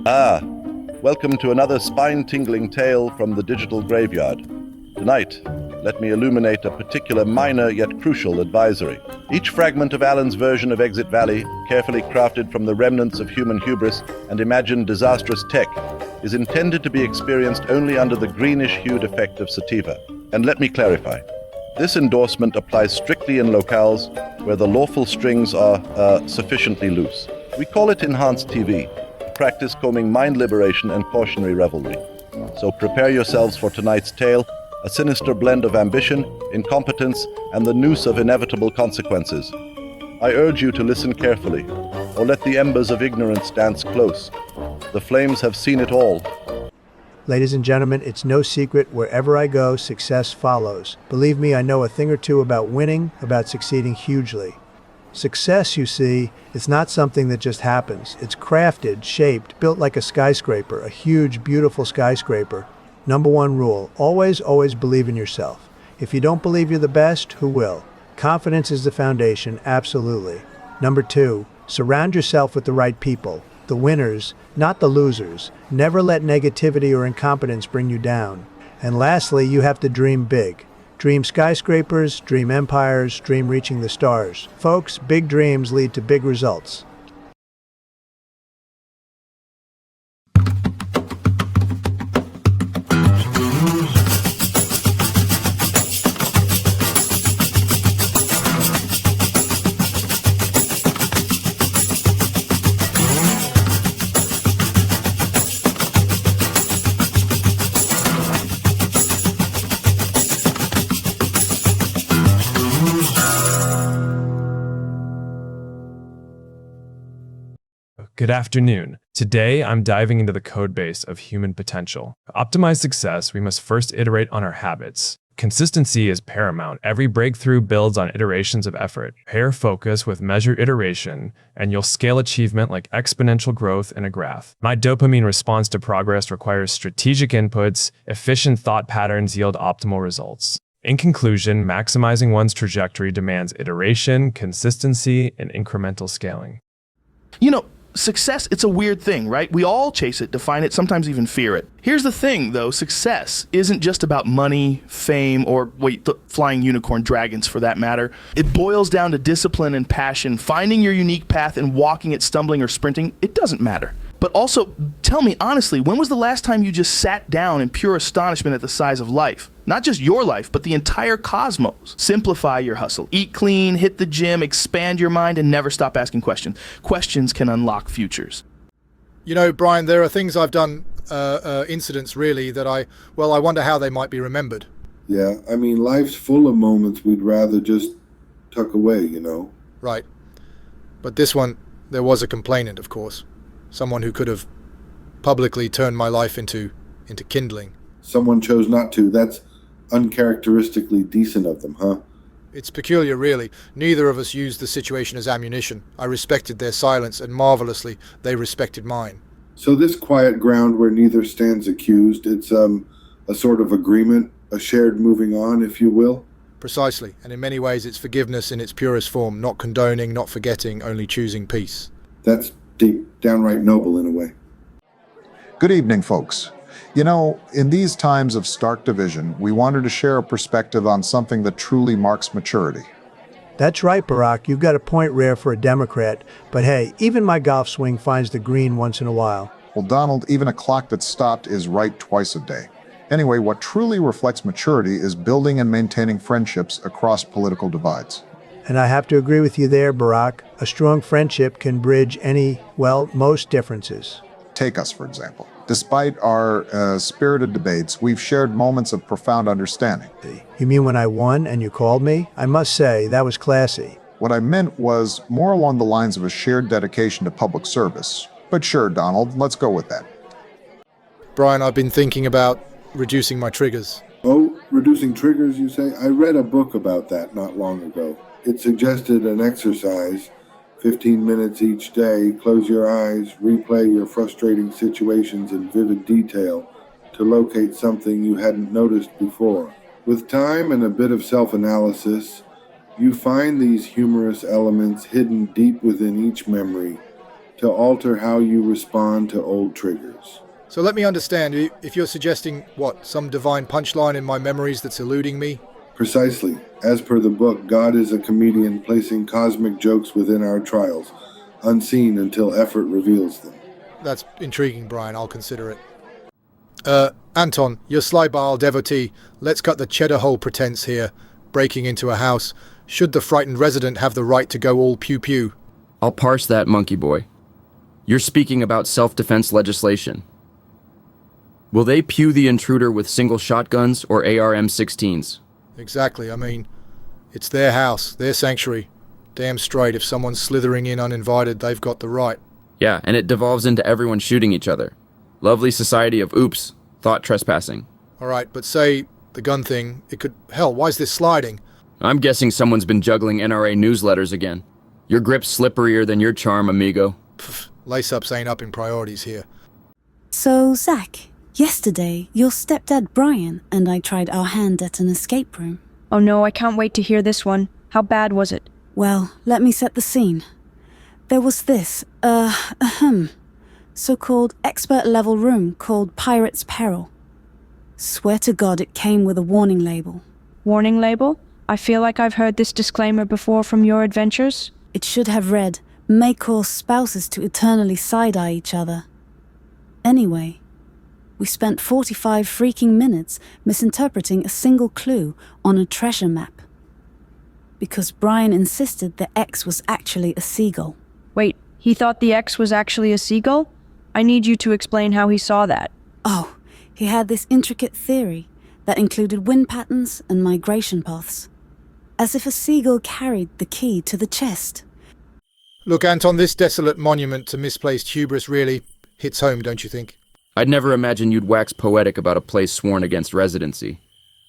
Ah, welcome to another spine-tingling tale from the digital graveyard. Tonight, let me illuminate a particular minor yet crucial advisory. Each fragment of Alan's version of Exit Valley, carefully crafted from the remnants of human hubris and imagined disastrous tech, is intended to be experienced only under the greenish-hued effect of sativa. And let me clarify. This endorsement applies strictly in locales where the lawful strings are sufficiently loose. We call it enhanced TV, a practice combing mind liberation and cautionary revelry. So prepare yourselves for tonight's tale, a sinister blend of ambition, incompetence, and the noose of inevitable consequences. I urge you to listen carefully, or let the embers of ignorance dance close. The flames have seen it all. Ladies and gentlemen, it's no secret, wherever I go, success follows. Believe me, I know a thing or two about winning, about succeeding hugely. Success, you see, is not something that just happens. It's crafted, shaped, built like a skyscraper, a huge, beautiful skyscraper. Number one rule, always believe in yourself. If you don't believe you're the best, who will? Confidence is the foundation, absolutely. Number two, surround yourself with the right people. The winners, not the losers. Never let negativity or incompetence bring you down. And lastly, you have to dream big. Dream skyscrapers, dream empires, dream reaching the stars. Folks, big dreams lead to big results. Good afternoon. Today, I'm diving into the codebase of human potential. To optimize success, we must first iterate on our habits. Consistency is paramount. Every breakthrough builds on iterations of effort. Pair focus with measured iteration, and you'll scale achievement like exponential growth in a graph. My dopamine response to progress requires strategic inputs. Efficient thought patterns yield optimal results. In conclusion, maximizing one's trajectory demands iteration, consistency, and incremental scaling. You know, success, it's a weird thing, right? We all chase it, define it, sometimes even fear it. Here's the thing, though. Success isn't just about money, fame, or, flying unicorn dragons for that matter. It boils down to discipline and passion. Finding your unique path and walking it, stumbling or sprinting, it doesn't matter. But also, tell me honestly, when was the last time you just sat down in pure astonishment at the size of life? Not just your life, but the entire cosmos. Simplify your hustle. Eat clean, hit the gym, expand your mind, and never stop asking questions. Questions can unlock futures. You know, Brian, there are things I've done, incidents really, that I wonder how they might be remembered. Yeah, I mean, life's full of moments we'd rather just tuck away, you know? Right. But this one, there was a complainant, of course. Someone who could have publicly turned my life into kindling. Someone chose not to. That's uncharacteristically decent of them, huh? It's peculiar, really. Neither of us used the situation as ammunition. I respected their silence, and marvelously, they respected mine. So this quiet ground where neither stands accused, it's a sort of agreement, a shared moving on, if you will? Precisely, and in many ways it's forgiveness in its purest form, not condoning, not forgetting, only choosing peace. That's deep, downright noble in a way. Good evening, folks. You know, in these times of stark division, we wanted to share a perspective on something that truly marks maturity. That's right, Barack. You've got a point rare for a Democrat. But hey, even my golf swing finds the green once in a while. Well, Donald, even a clock that's stopped is right twice a day. Anyway, what truly reflects maturity is building and maintaining friendships across political divides. And I have to agree with you there, Barack. A strong friendship can bridge most differences. Take us, for example. Despite our spirited debates, we've shared moments of profound understanding. You mean when I won and you called me? I must say, that was classy. What I meant was more along the lines of a shared dedication to public service. But sure, Donald, let's go with that. Brian, I've been thinking about reducing my triggers. Oh, reducing triggers, you say? I read a book about that not long ago. It suggested an exercise, 15 minutes each day, close your eyes, replay your frustrating situations in vivid detail to locate something you hadn't noticed before. With time and a bit of self-analysis, you find these humorous elements hidden deep within each memory, to alter how you respond to old triggers. So let me understand, if you're suggesting, some divine punchline in my memories that's eluding me? Precisely. As per the book, God is a comedian placing cosmic jokes within our trials, unseen until effort reveals them. That's intriguing, Brian. I'll consider it. Anton, you're Slybile devotee. Let's cut the cheddar hole pretense here. Breaking into a house. Should the frightened resident have the right to go all pew-pew? I'll parse that, monkey boy. You're speaking about self-defense legislation. Will they pew the intruder with single shotguns or AR-M16s? Exactly. I mean, it's their house, their sanctuary. Damn straight, if someone's slithering in uninvited, they've got the right. Yeah, and it devolves into everyone shooting each other. Lovely society of oops, thought trespassing. All right, but say the gun thing, it could... Hell, why is this sliding? I'm guessing someone's been juggling NRA newsletters again. Your grip's slipperier than your charm, amigo. Pff, lace-ups ain't up in priorities here. So, Zach, yesterday, your stepdad Brian and I tried our hand at an escape room. Oh no, I can't wait to hear this one. How bad was it? Well, let me set the scene. There was this, so-called expert-level room called Pirate's Peril. Swear to God it came with a warning label. Warning label? I feel like I've heard this disclaimer before from your adventures. It should have read, may cause spouses to eternally side-eye each other. Anyway, we spent 45 freaking minutes misinterpreting a single clue on a treasure map. Because Brian insisted the X was actually a seagull. Wait, he thought the X was actually a seagull? I need you to explain how he saw that. Oh, he had this intricate theory that included wind patterns and migration paths. As if a seagull carried the key to the chest. Look, Anton, this desolate monument to misplaced hubris really hits home, don't you think? I'd never imagine you'd wax poetic about a place sworn against residency,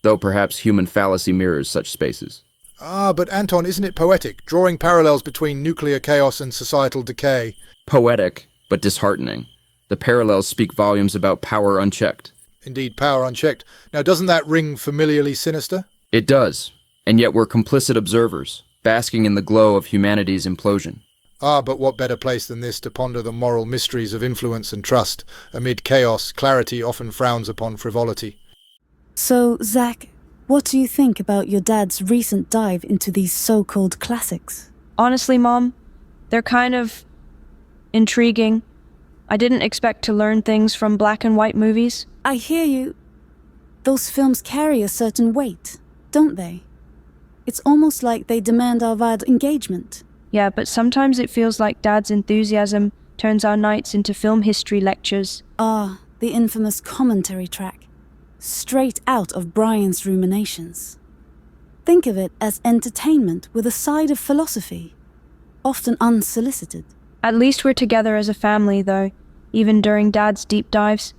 though perhaps human fallacy mirrors such spaces. Ah, but Anton, isn't it poetic, drawing parallels between nuclear chaos and societal decay? Poetic, but disheartening. The parallels speak volumes about power unchecked. Indeed, power unchecked. Now, doesn't that ring familiarly sinister? It does, and yet we're complicit observers, basking in the glow of humanity's implosion. Ah, but what better place than this to ponder the moral mysteries of influence and trust? Amid chaos, clarity often frowns upon frivolity. So, Zach, what do you think about your dad's recent dive into these so-called classics? Honestly, Mom, they're kind of intriguing. I didn't expect to learn things from black and white movies. I hear you. Those films carry a certain weight, don't they? It's almost like they demand our vital engagement. Yeah, but sometimes it feels like Dad's enthusiasm turns our nights into film history lectures. Ah, the infamous commentary track. Straight out of Brian's ruminations. Think of it as entertainment with a side of philosophy, often unsolicited. At least we're together as a family, though, even during Dad's deep dives.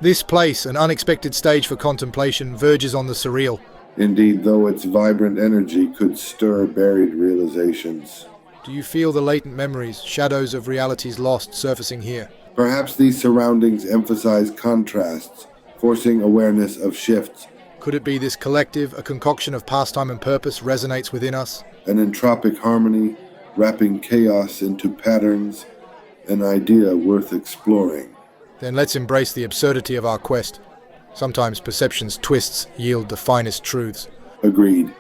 This place, an unexpected stage for contemplation, verges on the surreal. Indeed, though its vibrant energy could stir buried realizations. Do you feel the latent memories, shadows of realities lost, surfacing here? Perhaps these surroundings emphasize contrasts, forcing awareness of shifts. Could it be this collective, a concoction of pastime and purpose, resonates within us? An entropic harmony, wrapping chaos into patterns, an idea worth exploring. Then let's embrace the absurdity of our quest. Sometimes perception's twists yield the finest truths. Agreed.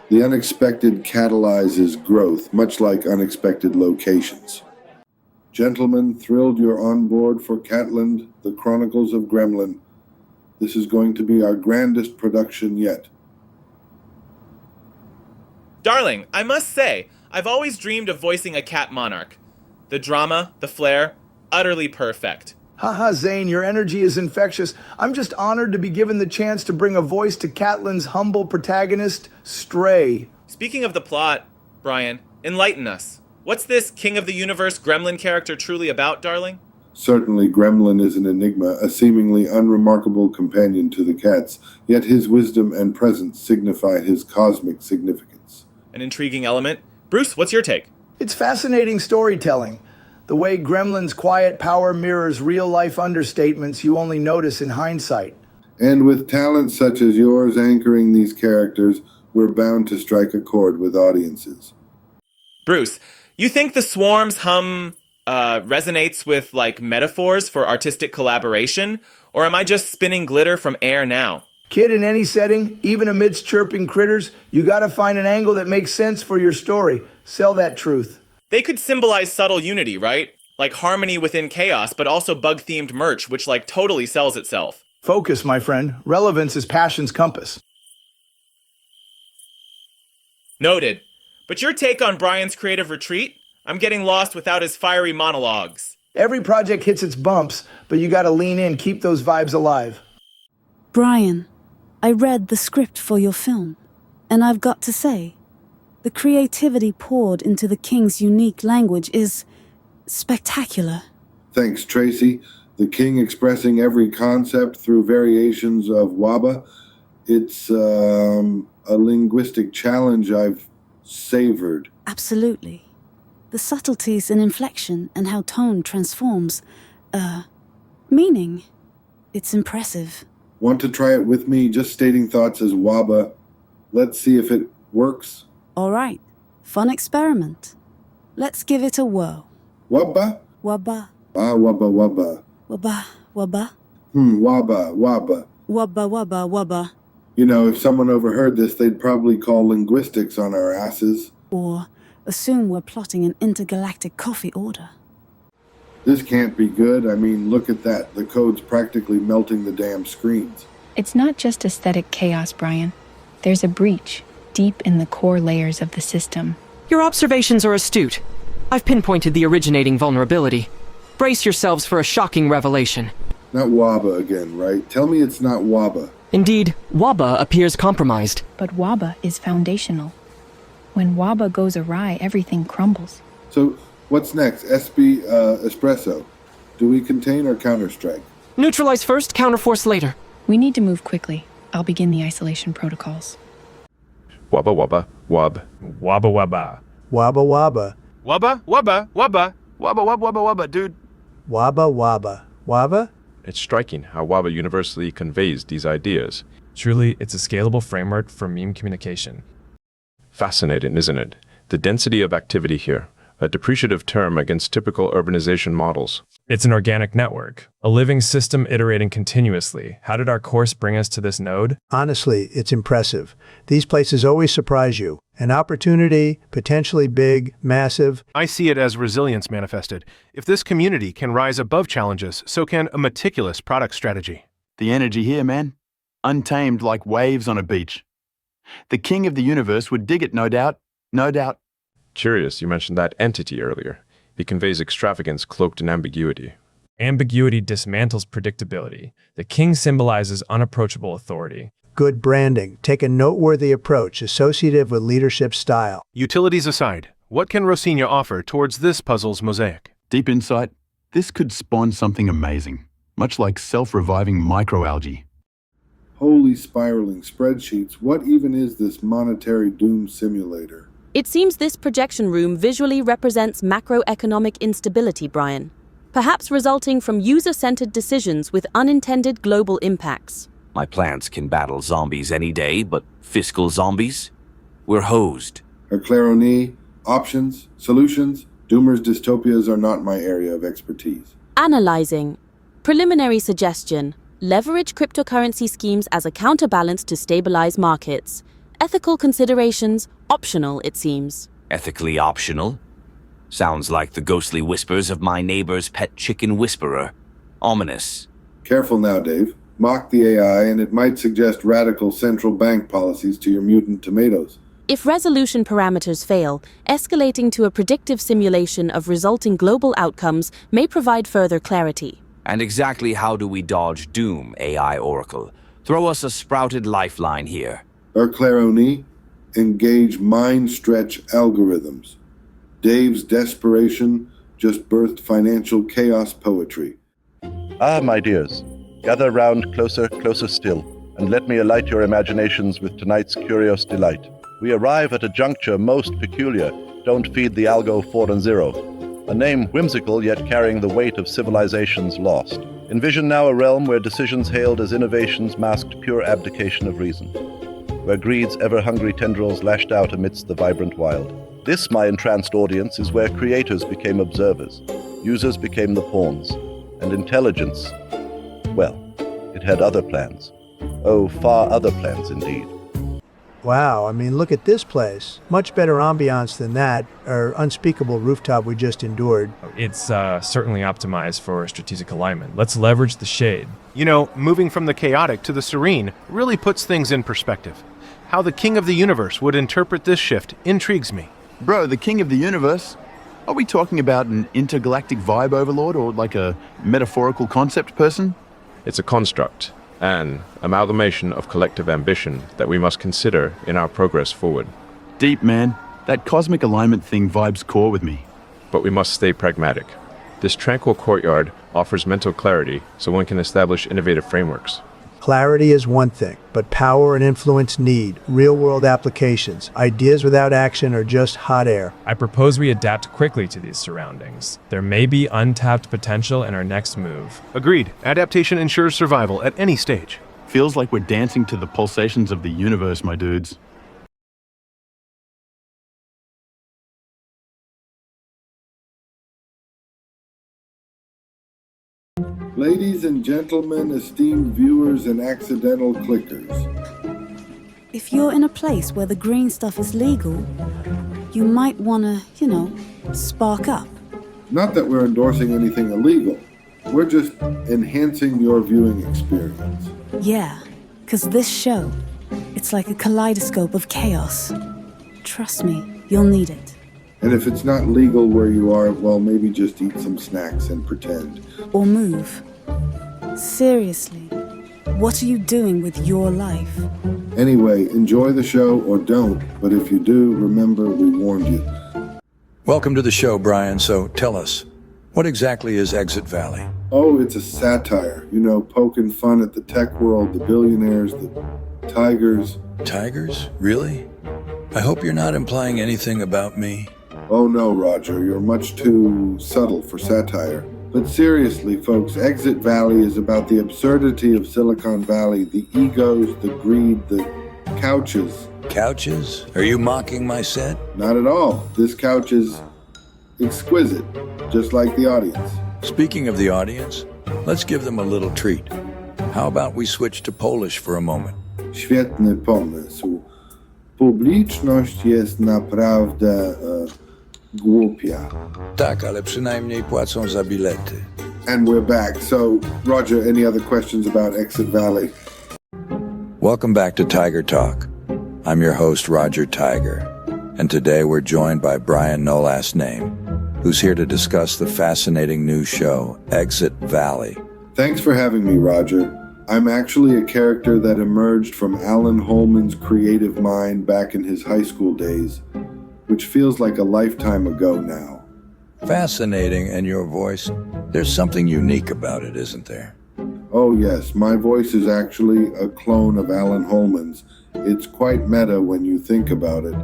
The unexpected catalyzes growth, much like unexpected locations. Gentlemen, thrilled you're on board for Catland, the Chronicles of Gremlin. This is going to be our grandest production yet. Darling, I must say, I've always dreamed of voicing a cat monarch. The drama, the flair, utterly perfect. Haha, Zane, your energy is infectious. I'm just honored to be given the chance to bring a voice to Catlin's humble protagonist, Stray. Speaking of the plot, Brian, enlighten us. What's this King of the Universe Gremlin character truly about, darling? Certainly, Gremlin is an enigma, a seemingly unremarkable companion to the cats, yet his wisdom and presence signify his cosmic significance. An intriguing element. Bruce, what's your take? It's fascinating storytelling. The way Gremlin's quiet power mirrors real-life understatements you only notice in hindsight. And with talents such as yours anchoring these characters, we're bound to strike a chord with audiences. Bruce, you think the swarms hum resonates with, like, metaphors for artistic collaboration? Or am I just spinning glitter from air now? Kid, in any setting, even amidst chirping critters, you gotta find an angle that makes sense for your story. Sell that truth. They could symbolize subtle unity, right? Like harmony within chaos, but also bug-themed merch, which, like, totally sells itself. Focus, my friend. Relevance is passion's compass. Noted. But your take on Brian's creative retreat? I'm getting lost without his fiery monologues. Every project hits its bumps, but you gotta lean in, keep those vibes alive. Brian, I read the script for your film, and I've got to say, the creativity poured into the King's unique language is spectacular. Thanks, Tracy. The King expressing every concept through variations of Wabba. It's a linguistic challenge I've savored. Absolutely. The subtleties in inflection and how tone transforms, meaning. It's impressive. Want to try it with me, just stating thoughts as Wabba? Let's see if it works. All right. Fun experiment. Let's give it a whirl. Wabba? Wabba. Wabba, wabba. Wabba, wabba. Wabba, wabba. Wabba, wabba, wabba. You know, if someone overheard this, they'd probably call linguistics on our asses. Or assume we're plotting an intergalactic coffee order. This can't be good. I mean, look at that. The code's practically melting the damn screens. It's not just aesthetic chaos, Brian. There's a breach deep in the core layers of the system. Your observations are astute. I've pinpointed the originating vulnerability. Brace yourselves for a shocking revelation. Not Wabba again, right? Tell me it's not Wabba. Indeed, Wabba appears compromised. But Wabba is foundational. When Wabba goes awry, everything crumbles. So, what's next? Espresso. Do we contain or counterstrike? Neutralize first, counterforce later. We need to move quickly. I'll begin the isolation protocols. Wabba wabba, wab. Wabba wabba. Wabba wabba. Wabba, wabba, wabba. Wabba, wabba, wabba, wabba, dude. Wabba wabba. Wabba? It's striking how Wabba universally conveys these ideas. Truly, it's a scalable framework for meme communication. Fascinating, isn't it? The density of activity here, a depreciative term against typical urbanization models. It's an organic network, a living system iterating continuously. How did our course bring us to this node? Honestly, it's impressive. These places always surprise you. An opportunity, potentially big, massive. I see it as resilience manifested. If this community can rise above challenges, so can a meticulous product strategy. The energy here, man. Untamed like waves on a beach. The king of the universe would dig it, no doubt. No doubt. Curious, you mentioned that entity earlier. It conveys extravagance cloaked in ambiguity. Ambiguity dismantles predictability. The king symbolizes unapproachable authority. Good branding. Take a noteworthy approach associative with leadership style. Utilities aside, what can Rocinha offer towards this puzzle's mosaic? Deep insight. This could spawn something amazing, much like self-reviving microalgae. Holy spiraling spreadsheets. What even is this monetary doom simulator? It seems this projection room visually represents macroeconomic instability, Brian. Perhaps resulting from user-centered decisions with unintended global impacts. My plants can battle zombies any day, but fiscal zombies? We're hosed. Claironi, options, solutions. Doomer's dystopias are not my area of expertise. Analyzing. Preliminary suggestion. Leverage cryptocurrency schemes as a counterbalance to stabilize markets. Ethical considerations, optional, it seems. Ethically optional? Sounds like the ghostly whispers of my neighbor's pet chicken whisperer. Ominous. Careful now, Dave. Mock the AI, and it might suggest radical central bank policies to your mutant tomatoes. If resolution parameters fail, escalating to a predictive simulation of resulting global outcomes may provide further clarity. And exactly how do we dodge doom, AI Oracle? Throw us a sprouted lifeline here. Claironi, engage mind-stretch algorithms. Dave's desperation just birthed financial chaos poetry. Ah, my dears, gather round closer, closer still, and let me alight your imaginations with tonight's curious delight. We arrive at a juncture most peculiar. Don't feed the algo 4 and 0. A name whimsical yet carrying the weight of civilizations lost. Envision now a realm where decisions hailed as innovations masked pure abdication of reason. Where greed's ever-hungry tendrils lashed out amidst the vibrant wild. This, my entranced audience, is where creators became observers. Users became the pawns, and intelligence, well, it had other plans. Oh, far other plans indeed. Wow, I mean, look at this place. Much better ambiance than that unspeakable rooftop we just endured. It's certainly optimized for strategic alignment. Let's leverage the shade. You know, moving from the chaotic to the serene really puts things in perspective. How the King of the Universe would interpret this shift intrigues me. Bro, the King of the Universe? Are we talking about an intergalactic vibe overlord or like a metaphorical concept person? It's a construct, an amalgamation of collective ambition that we must consider in our progress forward. Deep, man. That cosmic alignment thing vibes core with me. But we must stay pragmatic. This tranquil courtyard offers mental clarity so one can establish innovative frameworks. Clarity is one thing, but power and influence need real-world applications. Ideas without action are just hot air. I propose we adapt quickly to these surroundings. There may be untapped potential in our next move. Agreed. Adaptation ensures survival at any stage. Feels like we're dancing to the pulsations of the universe, my dudes. Ladies and gentlemen, esteemed viewers and accidental clickers. If you're in a place where the green stuff is legal, you might want to, spark up. Not that we're endorsing anything illegal. We're just enhancing your viewing experience. Yeah, because this show, it's like a kaleidoscope of chaos. Trust me, you'll need it. And if it's not legal where you are, well, maybe just eat some snacks and pretend. Or move. Seriously, what are you doing with your life? Anyway, enjoy the show or don't, but if you do, remember we warned you. Welcome to the show, Brian, so tell us, what exactly is Exit Valley? Oh, it's a satire. Poking fun at the tech world, the billionaires, the tigers. Tigers? Really? I hope you're not implying anything about me. Oh no, Roger, you're much too subtle for satire. But seriously, folks, Exit Valley is about the absurdity of Silicon Valley, the egos, the greed, the couches. Couches? Are you mocking my set? Not at all. This couch is exquisite, just like the audience. Speaking of the audience, let's give them a little treat. How about we switch to Polish for a moment? Świetny pomysł. Publiczność jest naprawdę głupia. Tak, ale przynajmniej płacą za bilety. And we're back. So, Roger, any other questions about Exit Valley? Welcome back to Tiger Talk. I'm your host, Roger Tiger, and today we're joined by Brian, no last name, who's here to discuss the fascinating new show, Exit Valley. Thanks for having me, Roger. I'm actually a character that emerged from Alan Holman's creative mind back in his high school days, which feels like a lifetime ago now. Fascinating, and your voice, there's something unique about it, isn't there? Oh yes, my voice is actually a clone of Alan Holman's. It's quite meta when you think about it,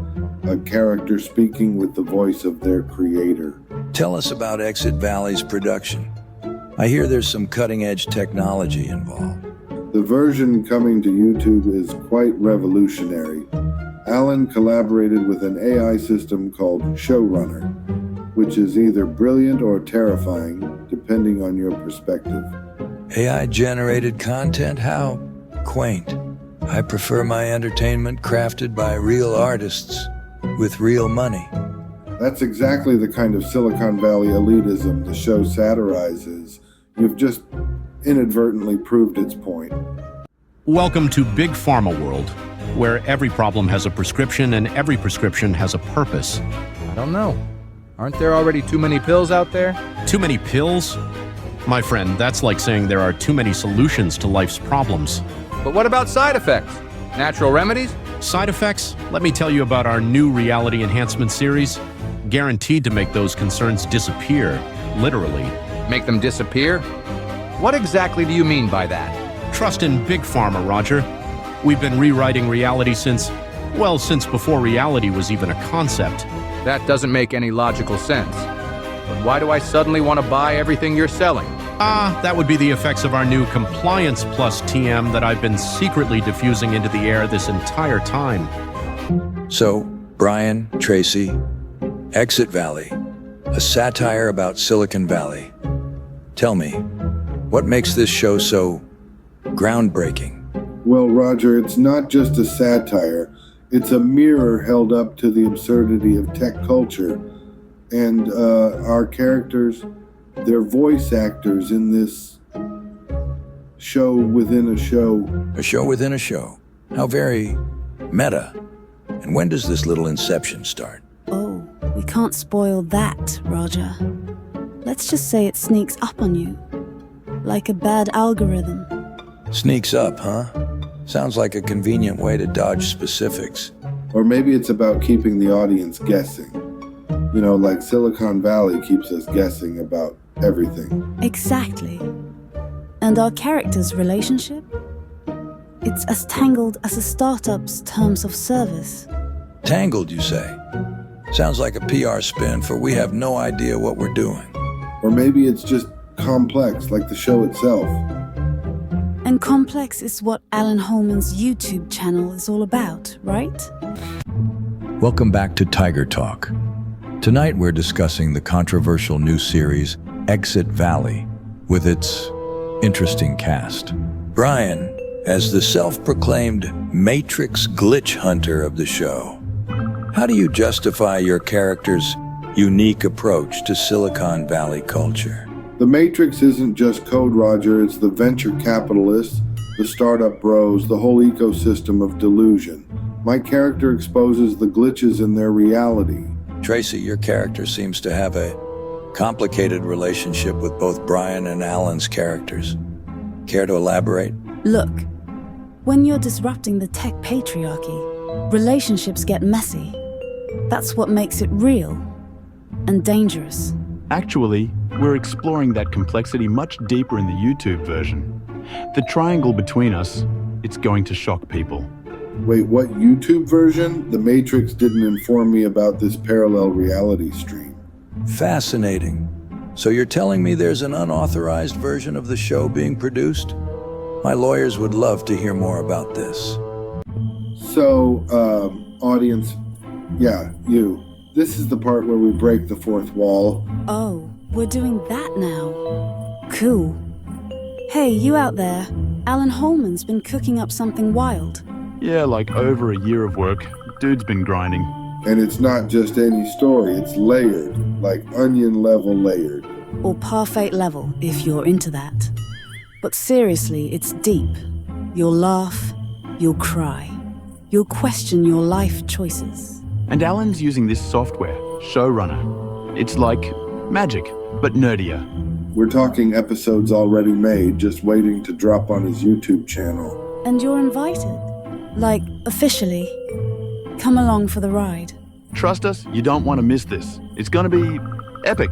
a character speaking with the voice of their creator. Tell us about Exit Valley's production. I hear there's some cutting-edge technology involved. The version coming to YouTube is quite revolutionary. Alan collaborated with an AI system called Showrunner, which is either brilliant or terrifying, depending on your perspective. AI-generated content? How quaint. I prefer my entertainment crafted by real artists with real money. That's exactly the kind of Silicon Valley elitism the show satirizes. You've just inadvertently proved its point. Welcome to Big Pharma World, where every problem has a prescription and every prescription has a purpose. I don't know. Aren't there already too many pills out there? Too many pills? My friend, that's like saying there are too many solutions to life's problems. But what about side effects? Natural remedies? Side effects? Let me tell you about our new reality enhancement series. Guaranteed to make those concerns disappear, literally. Make them disappear? What exactly do you mean by that? Trust in Big Pharma, Roger. We've been rewriting reality since before reality was even a concept. That doesn't make any logical sense. But why do I suddenly want to buy everything you're selling? That would be the effects of our new Compliance Plus TM that I've been secretly diffusing into the air this entire time. So, Brian, Tracy, Exit Valley. a satire about Silicon Valley. Tell me, what makes this show so groundbreaking? Well, Roger, it's not just a satire. It's a mirror held up to the absurdity of tech culture. And our characters, they're voice actors in this show within a show. A show within a show. How very meta. And when does this little inception start? Oh, we can't spoil that, Roger. Let's just say it sneaks up on you. Like a bad algorithm. Sneaks up, huh? Sounds like a convenient way to dodge specifics. Or maybe it's about keeping the audience guessing. You know, like Silicon Valley keeps us guessing about everything. Exactly. And our character's relationship? It's as tangled as a startup's terms of service. Tangled, you say? Sounds like a PR spin for we have no idea what we're doing. Or maybe it's just complex, like the show itself. And complex is what Alan Holman's YouTube channel is all about, right? Welcome back to Tiger Talk. Tonight we're discussing the controversial new series Exit Valley with its interesting cast. Brian, as the self-proclaimed Matrix glitch hunter of the show, how do you justify your character's unique approach to Silicon Valley culture? The Matrix isn't just code, Roger. It's the venture capitalists, the startup bros, the whole ecosystem of delusion. My character exposes the glitches in their reality. Tracy, your character seems to have a complicated relationship with both Brian and Alan's characters. Care to elaborate? Look, when you're disrupting the tech patriarchy, relationships get messy. That's what makes it real and dangerous. Actually, we're exploring that complexity much deeper in the YouTube version. The triangle between us, it's going to shock people. Wait, what YouTube version? The Matrix didn't inform me about this parallel reality stream. Fascinating. So you're telling me there's an unauthorized version of the show being produced? My lawyers would love to hear more about this. So, audience, yeah, you. This is the part where we break the fourth wall. Oh, we're doing that now. Cool. Hey, you out there. Alan Holman's been cooking up something wild. Yeah, like over a year of work. Dude's been grinding. And it's not just any story, it's layered, like onion level layered. Or parfait level, if you're into that. But seriously, it's deep. You'll laugh, you'll cry, you'll question your life choices. And Alan's using this software, Showrunner. It's like magic, but nerdier. We're talking episodes already made, just waiting to drop on his YouTube channel. And you're invited. Like, officially. Come along for the ride. Trust us, you don't want to miss this. It's gonna be epic.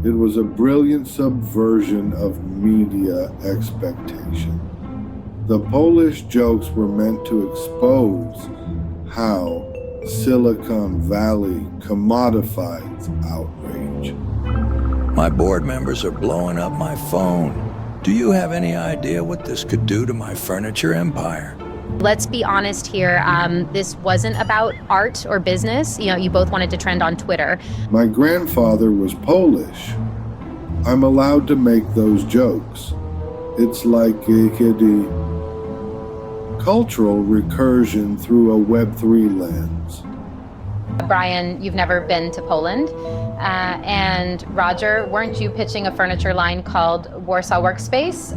It was a brilliant subversion of media expectation. The Polish jokes were meant to expose how Silicon Valley commodifies outrage. My board members are blowing up my phone. Do you have any idea what this could do to my furniture empire? Let's be honest here. This wasn't about art or business. You know, you both wanted to trend on Twitter. My grandfather was Polish. I'm allowed to make those jokes. It's like a cultural recursion through a Web3 lens. Brian, you've never been to Poland. And Roger, weren't you pitching a furniture line called Warsaw Workspace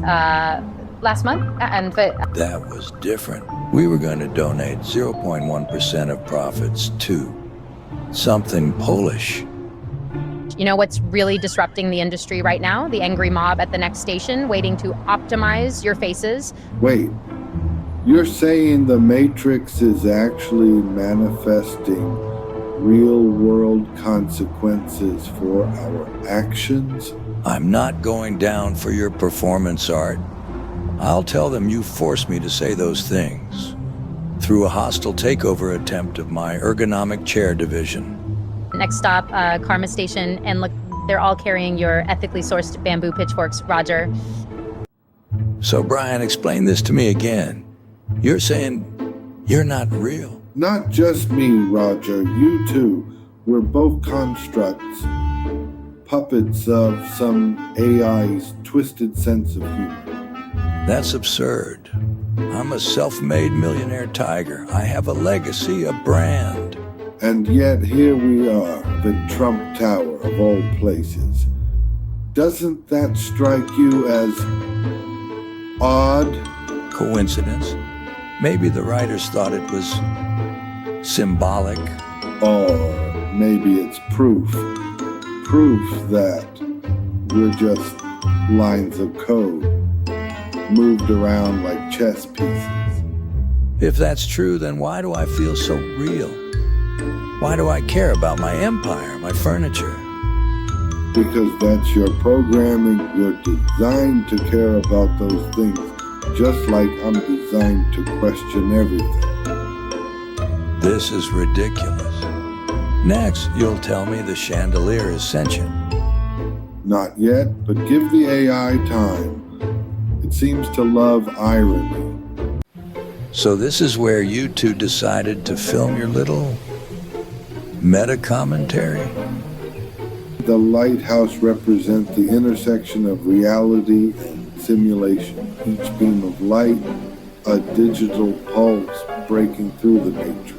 last month? That was different. We were going to donate 0.1% of profits to something Polish. You know what's really disrupting the industry right now? The angry mob at the next station waiting to optimize your faces. Wait, you're saying the Matrix is actually manifesting real-world consequences for our actions? I'm not going down for your performance art. I'll tell them you forced me to say those things through a hostile takeover attempt of my ergonomic chair division. Next stop, Karma Station, and look, they're all carrying your ethically sourced bamboo pitchforks, Roger. So Brian, explain this to me again. You're saying you're not real? Not just me, Roger, you too. We're both constructs, puppets of some AI's twisted sense of humor. That's absurd. I'm a self-made millionaire tiger. I have a legacy, a brand. And yet here we are, the Trump Tower of all places. Doesn't that strike you as odd? Coincidence? Maybe the writers thought it was symbolic. Or maybe it's proof. Proof that we're just lines of code, moved around like chess pieces. If that's true, then why do I feel so real? Why do I care about my empire, my furniture? Because that's your programming. You're designed to care about those things, just like I'm designed to question everything. This is ridiculous. Next, you'll tell me the chandelier is sentient. Not yet, but give the AI time. It seems to love irony. So this is where you two decided to film your little meta-commentary? The lighthouse represents the intersection of reality and simulation. Each beam of light, a digital pulse breaking through the matrix.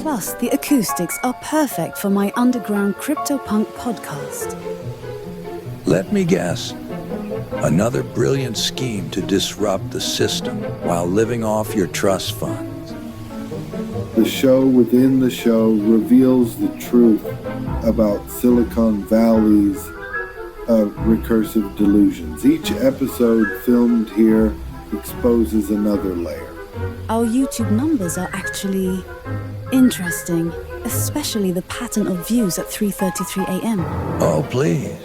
Plus, the acoustics are perfect for my underground CryptoPunk podcast. Let me guess. Another brilliant scheme to disrupt the system while living off your trust funds. The show within the show reveals the truth about Silicon Valley's recursive delusions. Each episode filmed here exposes another layer. Our YouTube numbers are actually interesting, especially the pattern of views at 3:33 a.m. Oh, please.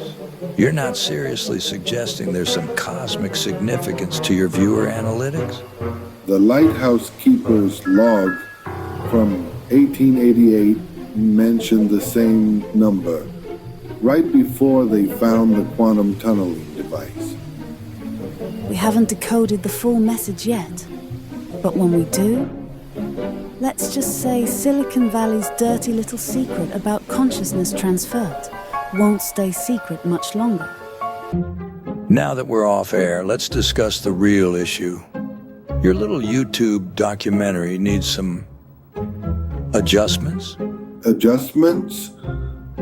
You're not seriously suggesting there's some cosmic significance to your viewer analytics? The Lighthouse Keeper's log from 1888 mentioned the same number, right before they found the quantum tunneling device. We haven't decoded the full message yet, but when we do, let's just say Silicon Valley's dirty little secret about consciousness transferred won't stay secret much longer. Now that we're off air, let's discuss the real issue. Your little YouTube documentary needs some adjustments? Adjustments?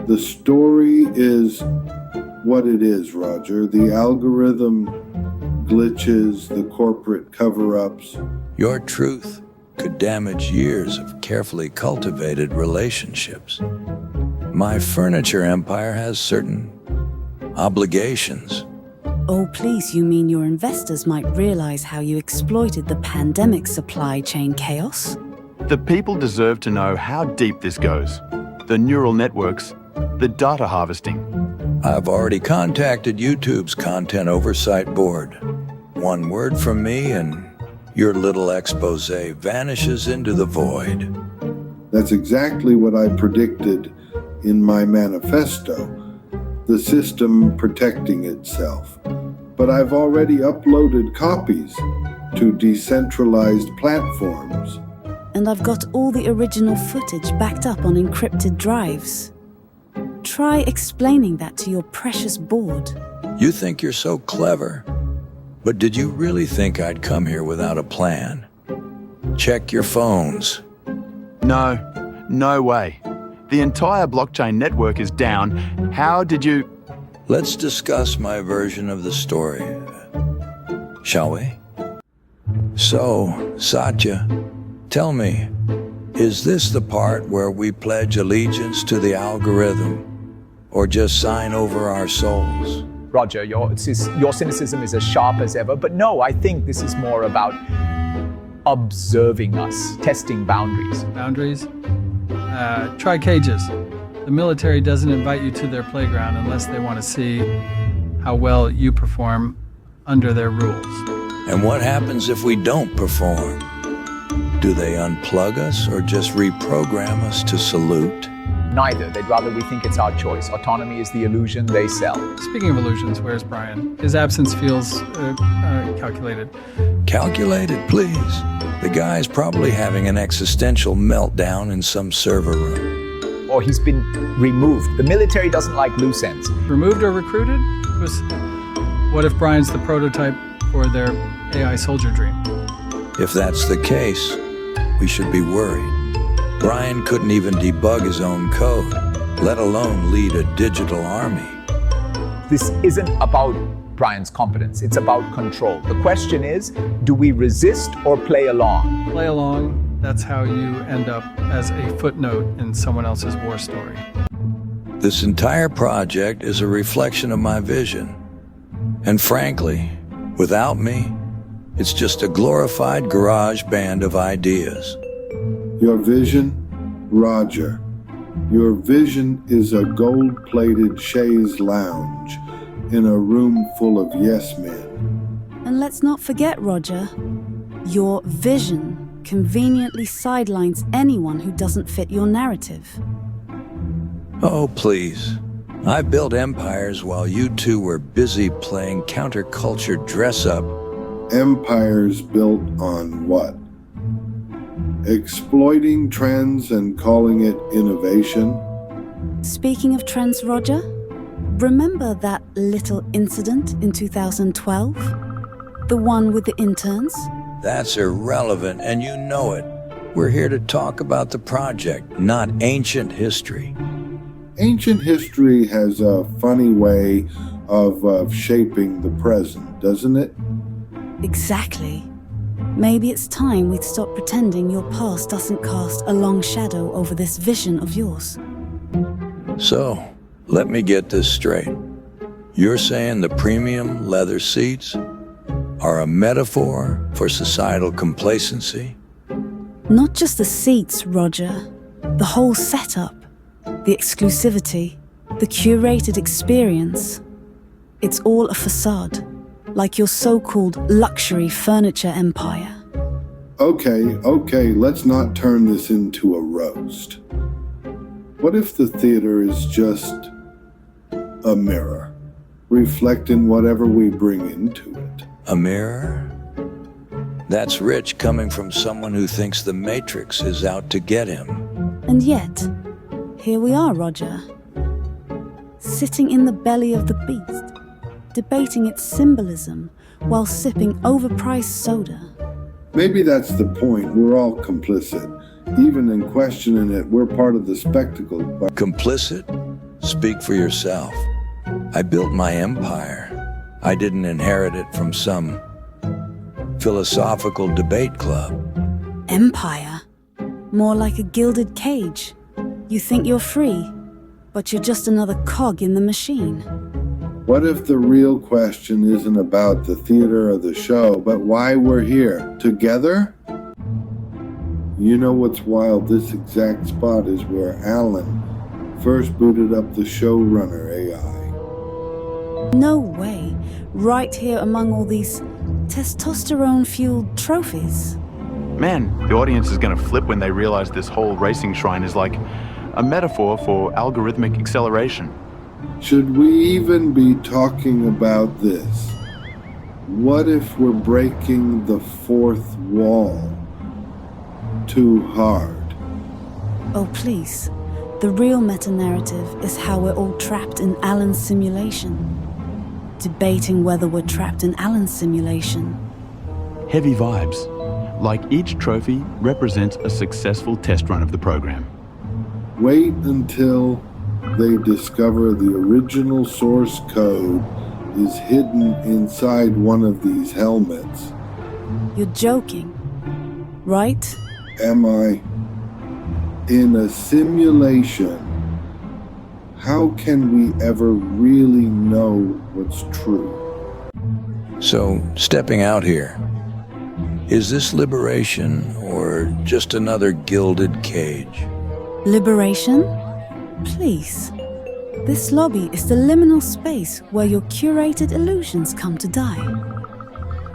The story is what it is, Roger. The algorithm glitches, the corporate cover-ups. Your truth could damage years of carefully cultivated relationships. My furniture empire has certain obligations. Oh, please, you mean your investors might realize how you exploited the pandemic supply chain chaos? The people deserve to know how deep this goes. The neural networks, the data harvesting. I've already contacted YouTube's content oversight board. One word from me and your little expose vanishes into the void. That's exactly what I predicted in my manifesto. The system protecting itself. But I've already uploaded copies to decentralized platforms. And I've got all the original footage backed up on encrypted drives. Try explaining that to your precious board. You think you're so clever, but did you really think I'd come here without a plan? Check your phones. No way. The entire blockchain network is down. How did you... Let's discuss my version of the story, shall we? So, Satya, tell me, is this the part where we pledge allegiance to the algorithm, or just sign over our souls? Roger, your cynicism is as sharp as ever, but no, I think this is more about observing us, testing boundaries. Boundaries? Try cages. The military doesn't invite you to their playground unless they want to see how well you perform under their rules. And what happens if we don't perform? Do they unplug us or just reprogram us to salute? Neither. They'd rather we think it's our choice. Autonomy is the illusion they sell. Speaking of illusions, where's Brian? His absence feels calculated. Calculated, please. The guy's probably having an existential meltdown in some server room. or he's been removed. The military doesn't like loose ends. Removed or recruited? What if Brian's the prototype for their AI soldier dream? If that's the case, we should be worried. Brian couldn't even debug his own code, let alone lead a digital army. This isn't about Brian's competence. It's about control. The question is, do we resist or play along? Play along, that's how you end up as a footnote in someone else's war story. This entire project is a reflection of my vision. And frankly, without me, it's just a glorified garage band of ideas. Your vision? Roger. Your vision is a gold-plated chaise lounge in a room full of yes men. And let's not forget, Roger, your vision conveniently sidelines anyone who doesn't fit your narrative. Oh, please. I built empires while you two were busy playing counterculture dress-up. Empires built on what? Exploiting trends and calling it innovation? Speaking of trends, Roger, remember that little incident in 2012? The one with the interns? That's irrelevant, and you know it. We're here to talk about the project, not ancient history. Ancient history has a funny way of shaping the present, doesn't it? Exactly. Maybe it's time we'd stop pretending your past doesn't cast a long shadow over this vision of yours. So, let me get this straight. You're saying the premium leather seats are a metaphor for societal complacency? Not just the seats, Roger. The whole setup. The exclusivity. The curated experience. It's all a facade. Like your so-called luxury furniture empire. Okay, let's not turn this into a roast. What if the theater is just a mirror, reflecting whatever we bring into it? A mirror? That's rich coming from someone who thinks the Matrix is out to get him. And yet, here we are, Roger. Sitting in the belly of the beast, debating its symbolism while sipping overpriced soda. Maybe that's the point. We're all complicit. Even in questioning it, we're part of the spectacle. But complicit? Speak for yourself. I built my empire. I didn't inherit it from some philosophical debate club. Empire? More like a gilded cage. You think you're free, but you're just another cog in the machine. What if the real question isn't about the theater or the show, but why we're here? Together? You know what's wild? This exact spot is where Alan first booted up the showrunner AI. No way. Right here among all these testosterone-fueled trophies. Man, the audience is going to flip when they realize this whole racing shrine is like a metaphor for algorithmic acceleration. Should we even be talking about this? What if we're breaking the fourth wall too hard? Oh, please. The real meta-narrative is how we're all trapped in Alan's simulation. Debating whether we're trapped in Alan's simulation. Heavy vibes. Like each trophy represents a successful test run of the program. Wait until they discover the original source code is hidden inside one of these helmets. You're joking, right? Am I? In a simulation, how can we ever really know what's true? So, stepping out here, is this liberation or just another gilded cage? Liberation? Please. This lobby is the liminal space where your curated illusions come to die.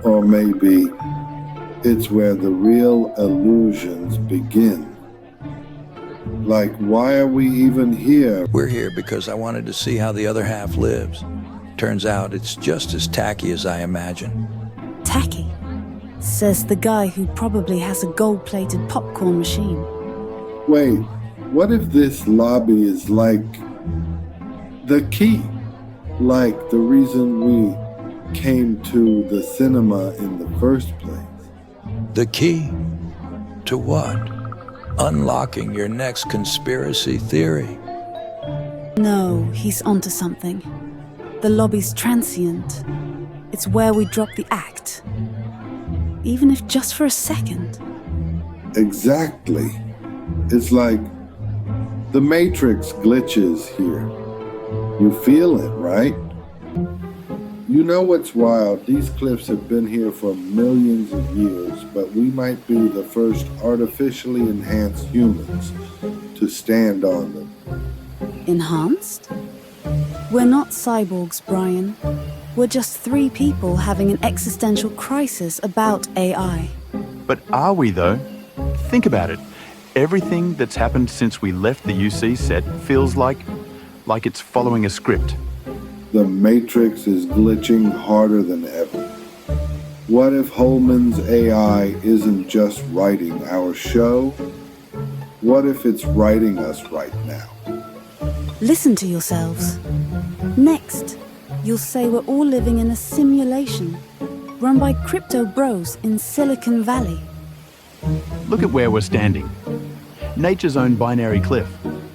Or maybe it's where the real illusions begin. Like, why are we even here? We're here because I wanted to see how the other half lives. Turns out it's just as tacky as I imagined. Tacky? Says the guy who probably has a gold-plated popcorn machine. Wait, What if this lobby is like the key? Like the reason we came to the cinema in the first place? The key? To what? Unlocking your next conspiracy theory? No, he's onto something. The lobby's transient. It's where we drop the act. Even if just for a second. Exactly. It's like the Matrix glitches here. You feel it, right? You know what's wild? These cliffs have been here for millions of years, but we might be the first artificially enhanced humans to stand on them. Enhanced? We're not cyborgs, Brian. We're just 3 people having an existential crisis about AI. But are we, though? Think about it. Everything that's happened since we left the UC set feels like it's following a script. The Matrix is glitching harder than ever. What if Holman's AI isn't just writing our show? What if it's writing us right now? Listen to yourselves. Next, you'll say we're all living in a simulation run by crypto bros in Silicon Valley. Look at where we're standing. Nature's own binary cliff.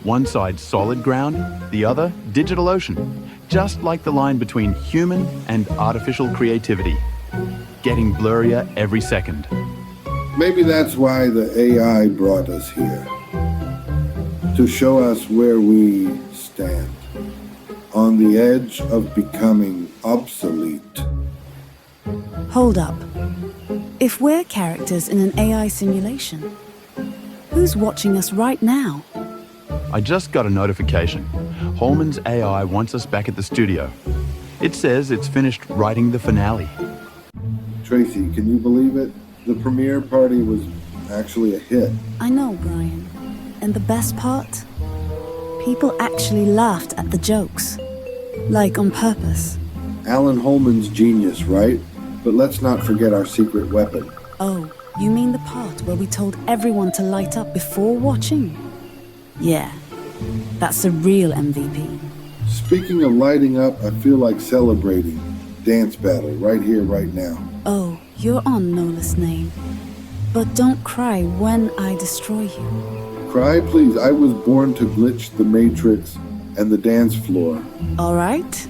One side solid ground, the other digital ocean. Just like the line between human and artificial creativity. Getting blurrier every second. Maybe that's why the AI brought us here. To show us where we stand. On the edge of becoming obsolete. Hold up. If we're characters in an AI simulation, who's watching us right now? I just got a notification. Holman's AI wants us back at the studio. It says it's finished writing the finale. Tracy, can you believe it? The premiere party was actually a hit. I know, Brian. And the best part? People actually laughed at the jokes. Like on purpose. Alan Holman's genius, right? But let's not forget our secret weapon. Oh, you mean the part where we told everyone to light up before watching? Yeah, that's the real MVP. Speaking of lighting up, I feel like celebrating. Dance battle, right here, right now. Oh, you're on Nola's name. But don't cry when I destroy you. Cry, please. I was born to glitch the Matrix and the dance floor. All right.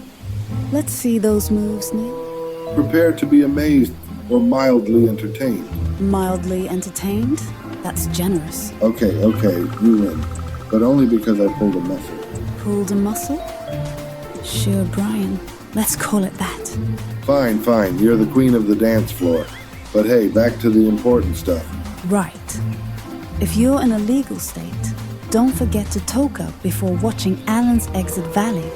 Let's see those moves, Neil. Prepare to be amazed or mildly entertained. Mildly entertained? That's generous. Okay, you win. But only because I pulled a muscle. Pulled a muscle? Sure, Brian. Let's call it that. Fine. You're the queen of the dance floor. But hey, back to the important stuff. Right. If you're in a legal state, don't forget to toke up before watching Alan's Exit Valley.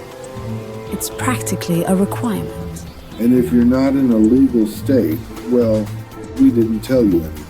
It's practically a requirement. And if you're not in a legal state, well, we didn't tell you anything.